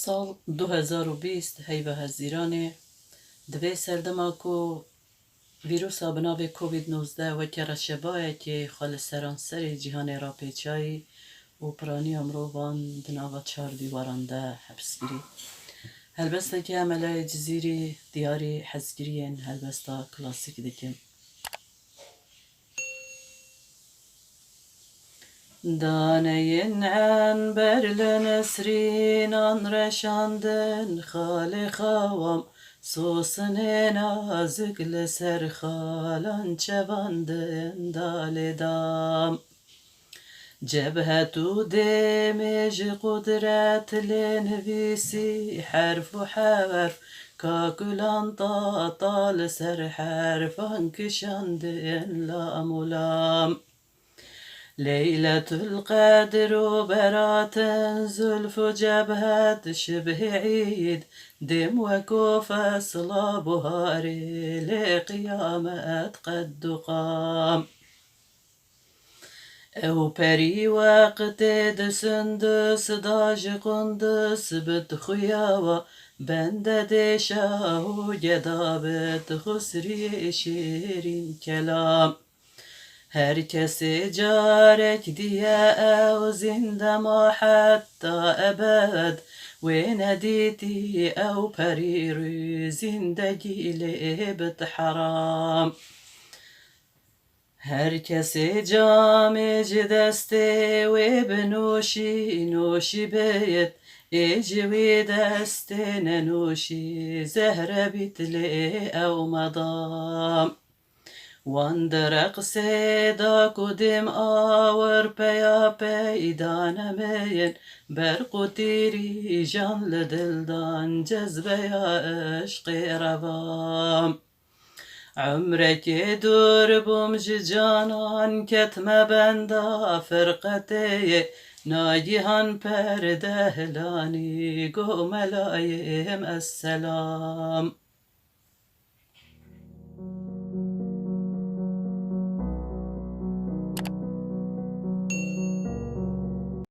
سال 2020 هیوه هزیرانه دوی سردما کو ویروسا بناو کووید 19 و که رشبایه که خال سرانسر جهان را پیچایی و پرانی امروان دناوا 4 دیوارانده حبس گیری هلبسته که عمله جزیری دیاری حزگیرین هلبسته کلاسیک دکم دانین عنبر لنسرین آن رشاندن خال خوام سوسن نازک لسر خالان چواندن دال دام جبهتو دمج قدرت لنویسی حرف و حرف کاکلان طال سر حرفان کشاندن لام و لام ليلة القدر وبرات زلف جبهة شبه عيد دم وكوفة صلا بهاري لقيامة قد قام او بري وقت دسندس داج قندس بتخياوة بند ديشا وجدابت خسري شيرين كلام herkesi carek diye ev zindema hatta ebed ve nediti ev perirü zindegi lebet haram herkesi cameci deste ve benuşi nuşi beyet ecvi destene nuşi zehre bitle ev madam واندرق سيدا قدم آور بيا بيدان مين برقو تيري جان لدلدان جذبه يا عشق روام عمرك دور بومج جانان كتم بندا فرقتي ناجيهان پرده لاني قوم لايم السلام